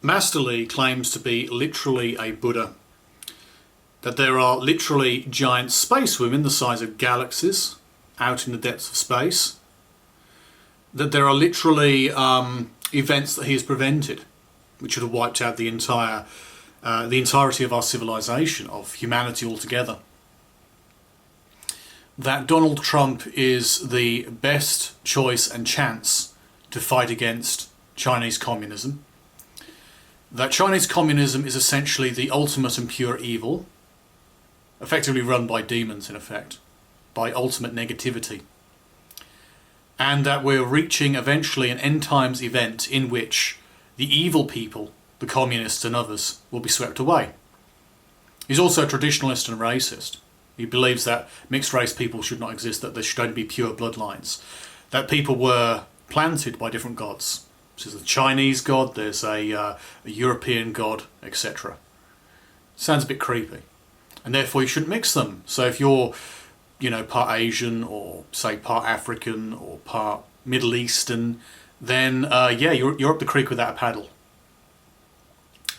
Master Lee claims to be literally a Buddha, that there are literally giant space women the size of galaxies out in the depths of space, that there are literally events that he has prevented which would have wiped out the entirety of our civilization, of humanity altogether. That Donald Trump is the best choice and chance to fight against Chinese communism. That Chinese communism is essentially the ultimate and pure evil, effectively run by demons in effect, by ultimate negativity. And that we're reaching eventually an end times event in which the evil people, the communists and others, will be swept away. He's also a traditionalist and racist. He believes that mixed race people should not exist, that there should only be pure bloodlines, that people were planted by different gods. There's a Chinese god, there's a European god, etc. Sounds a bit creepy. And therefore you shouldn't mix them. So if you're, part Asian or say part African or part Middle Eastern, then you're up the creek without a paddle.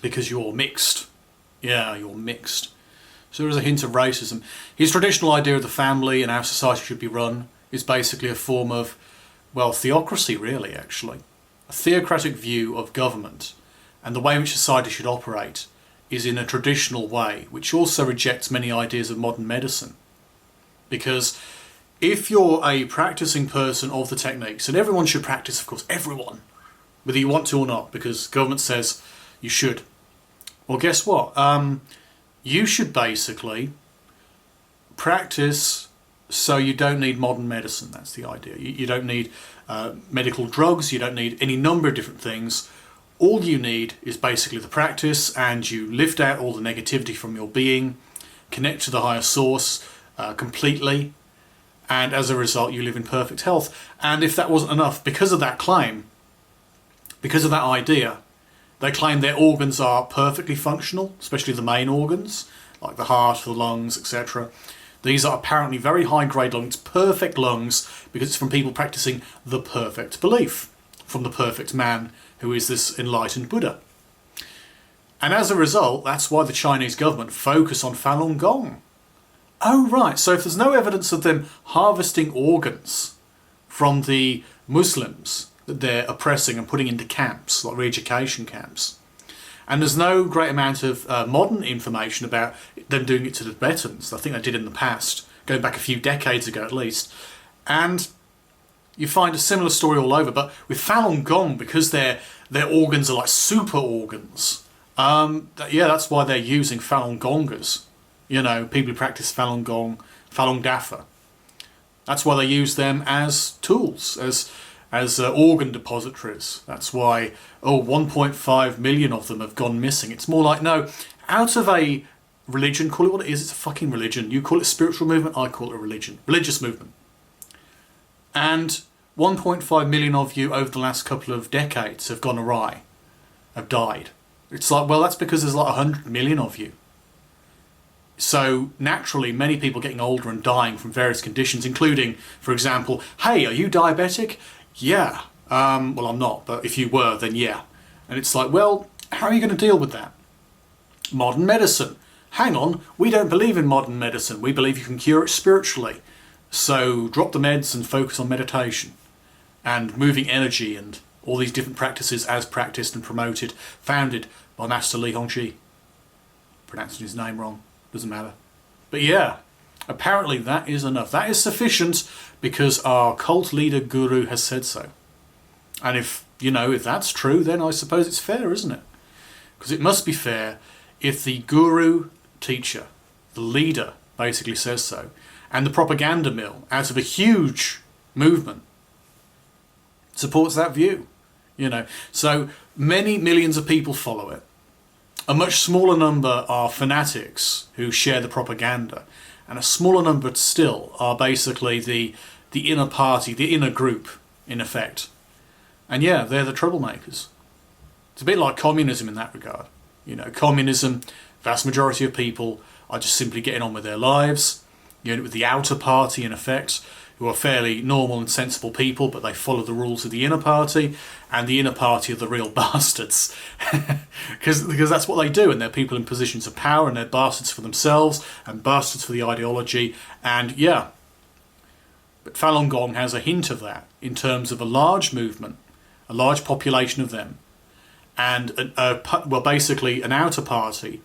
Because you're mixed. Yeah, you're mixed. So there is a hint of racism. His traditional idea of the family and how society should be run is basically a form of, theocracy really, actually. A theocratic view of government and the way in which society should operate is in a traditional way, which also rejects many ideas of modern medicine. Because if you're a practicing person of the techniques, and everyone should practice, of course, everyone, whether you want to or not, because government says you should. Well, guess what? You should basically practice so you don't need modern medicine. That's the idea. You don't need medical drugs. You don't need any number of different things. All you need is basically the practice, and you lift out all the negativity from your being, connect to the higher source completely, and as a result you live in perfect health. And if that wasn't enough, because of that claim, because of that idea, they claim their organs are perfectly functional, especially the main organs, like the heart, the lungs, etc. These are apparently very high-grade lungs, perfect lungs, because it's from people practicing the perfect belief, from the perfect man who is this enlightened Buddha. And as a result, that's why the Chinese government focus on Falun Gong. Oh right, so if there's no evidence of them harvesting organs from the Muslims that they're oppressing and putting into camps, like re-education camps, and there's no great amount of modern information about them doing it to the Tibetans, I think they did in the past, going back a few decades ago at least, and you find a similar story all over, but with Falun Gong, because their organs are like super organs, that's why they're using Falun Gongers. People who practice Falun Gong, Falun Dafa. That's why they use them as tools, as organ depositories. That's why 1.5 million of them have gone missing. It's more like, no, out of a religion, call it what it is, it's a fucking religion. You call it a spiritual movement, I call it a religion. Religious movement. And 1.5 million of you over the last couple of decades have gone awry, have died. It's like, that's because there's like 100 million of you. So naturally, many people getting older and dying from various conditions, including, for example, hey, are you diabetic? Yeah. I'm not, but if you were, then yeah. And it's like, how are you going to deal with that? Modern medicine. Hang on, we don't believe in modern medicine. We believe you can cure it spiritually. So drop the meds and focus on meditation and moving energy and all these different practices as practiced and promoted, founded by Master Li Hongzhi. Pronouncing his name wrong. Doesn't matter. But yeah, apparently that is enough. That is sufficient because our cult leader guru has said so. And if that's true, then I suppose it's fair, isn't it? Because it must be fair if the guru teacher, the leader, basically says so, and the propaganda mill, out of a huge movement, supports that view. So many millions of people follow it. A much smaller number are fanatics who share the propaganda, and a smaller number still are basically the inner party, the inner group, in effect. And yeah, they're the troublemakers. It's a bit like communism in that regard. Communism, vast majority of people are just simply getting on with their lives, with the outer party, in effect, who are fairly normal and sensible people, but they follow the rules of the inner party, and the inner party are the real bastards. Because that's what they do, and they're people in positions of power, and they're bastards for themselves, and bastards for the ideology, and yeah. But Falun Gong has a hint of that, in terms of a large movement, a large population of them, and well, basically an outer party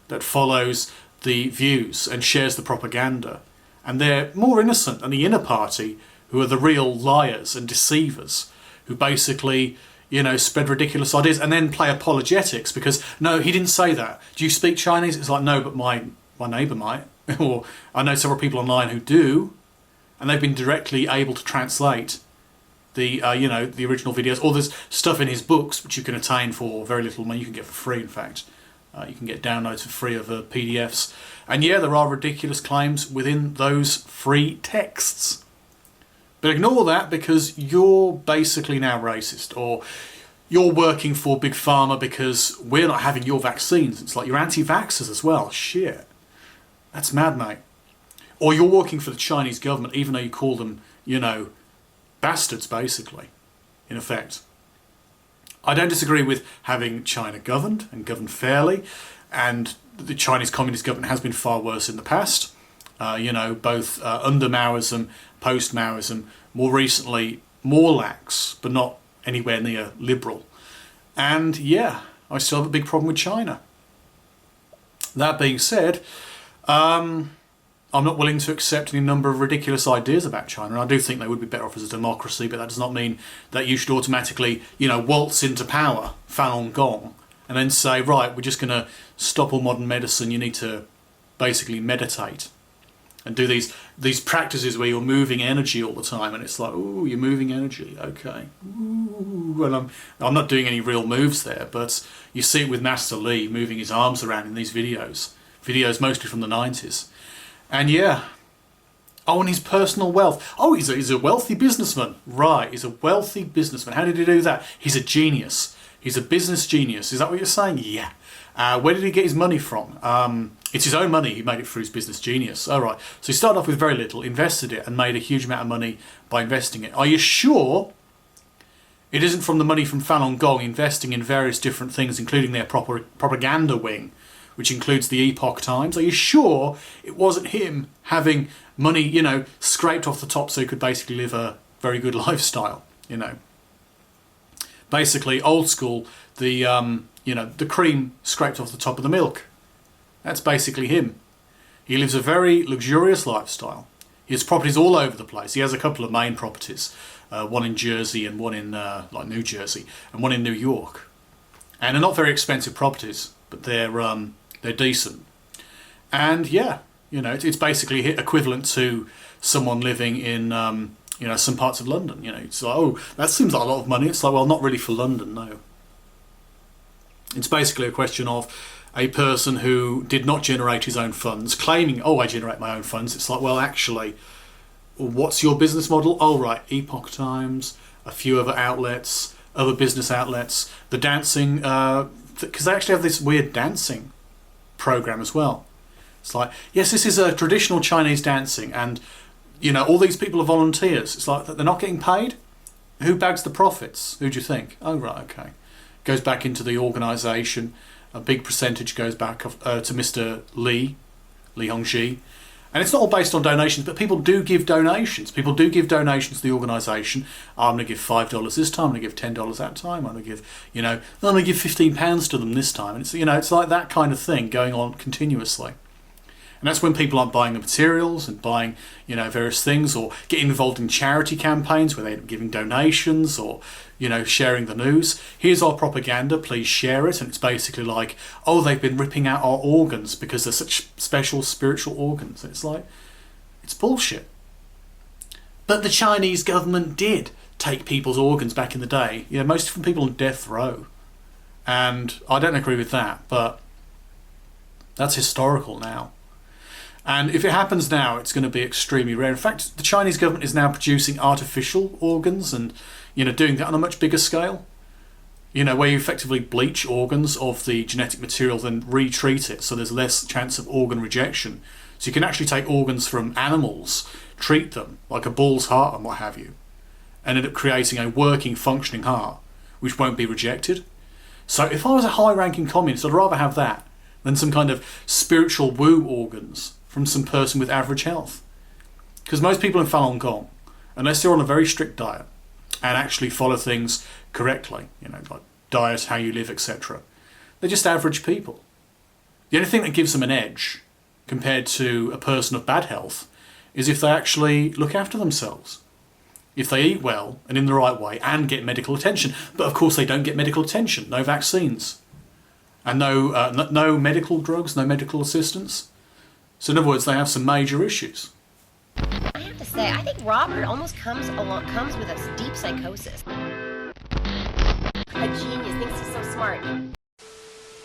that follows the views and shares the propaganda. And they're more innocent than the inner party, who are the real liars and deceivers, who basically, you know, spread ridiculous ideas and then play apologetics because, no, he didn't say that. Do you speak Chinese? It's like, no, but my neighbour might. Or I know several people online who do, and they've been directly able to translate the, you know, the original videos. Or there's stuff in his books which you can attain for very little money. You can get for free, in fact. You can get downloads for free of PDFs. And yeah, there are ridiculous claims within those free texts. But ignore that because you're basically now racist, or you're working for Big Pharma because we're not having your vaccines. It's like you're anti-vaxxers as well. Shit. That's mad, mate. Or you're working for the Chinese government, even though you call them, you know, bastards, basically, in effect. I don't disagree with having China governed and governed fairly, and the Chinese Communist government has been far worse in the past, you know, both under Maoism, post-Maoism, more recently more lax, but not anywhere near liberal. And yeah, I still have a big problem with China. That being said, I'm not willing to accept any number of ridiculous ideas about China. And I do think they would be better off as a democracy, but that does not mean that you should automatically, you know, waltz into power, Falun Gong, and then say, right, we're just going to stop all modern medicine. You need to basically meditate and do these practices where you're moving energy all the time. And it's like, ooh, you're moving energy, okay. Ooh, well, I'm not doing any real moves there, but you see it with Master Lee moving his arms around in these videos mostly from the 90s. And yeah, oh, and his personal wealth. Oh, he's a wealthy businessman. Right, he's a wealthy businessman. How did he do that? He's a genius. He's a business genius. Is that what you're saying? Yeah. Where did he get his money from? It's his own money. He made it through his business genius. All right. So he started off with very little, invested it, and made a huge amount of money by investing it. Are you sure it isn't from the money from Falun Gong investing in various different things, including their propaganda wing, which includes the Epoch Times? Are you sure it wasn't him having money, you know, scraped off the top so he could basically live a very good lifestyle, you know? Basically, old school, the, you know, the cream scraped off the top of the milk. That's basically him. He lives a very luxurious lifestyle. He has properties all over the place. He has a couple of main properties, one in Jersey and one in, like New Jersey, and one in New York. And they're not very expensive properties, but they're decent. And yeah, you know, it's basically equivalent to someone living in, you know, some parts of London. You know, it's like, oh, that seems like a lot of money. It's like, well, not really for London, no. It's basically a question of a person who did not generate his own funds, claiming, oh, I generate my own funds. It's like, well, actually, what's your business model? Oh, right, Epoch Times, a few other outlets, other business outlets, the dancing, because they actually have this weird dancing program as well. It's like, yes, this is a traditional Chinese dancing, and you know, all these people are volunteers. It's like, they're not getting paid. Who bags the profits? Who do you think? Oh, right, okay. Goes back into the organisation. A big percentage goes back to Mr. Li Hongzhi. And it's not all based on donations, but people do give donations. People do give donations to the organisation. I'm going to give $5 this time. I'm going to give $10 that time. I'm going to give, you know, I'm going to give £15 to them this time. And it's, you know, it's like that kind of thing going on continuously. And that's when people aren't buying the materials and buying, you know, various things, or getting involved in charity campaigns where they end up giving donations, or, you know, sharing the news. Here's our propaganda, please share it. And it's basically like, oh, they've been ripping out our organs because they're such special spiritual organs. It's like, it's bullshit. But the Chinese government did take people's organs back in the day. You know, most from people on death row. And I don't agree with that, but that's historical now. And if it happens now, it's going to be extremely rare. In fact, the Chinese government is now producing artificial organs and, you know, doing that on a much bigger scale. You know, where you effectively bleach organs of the genetic material, then retreat it, so there's less chance of organ rejection. So you can actually take organs from animals, treat them like a bull's heart and what have you, and end up creating a working, functioning heart, which won't be rejected. So if I was a high-ranking communist, I'd rather have that than some kind of spiritual woo organs from some person with average health. Because most people in Falun Gong, unless they're on a very strict diet and actually follow things correctly, like diet, how you live, etc., they're just average people. The only thing that gives them an edge compared to a person of bad health is if they actually look after themselves. If they eat well and in the right way and get medical attention. But of course they don't get medical attention, no vaccines, and no medical drugs, no medical assistance. So in other words, they have some major issues. I have to say, I think Robert almost comes with a deep psychosis. A genius, thinks he's so smart.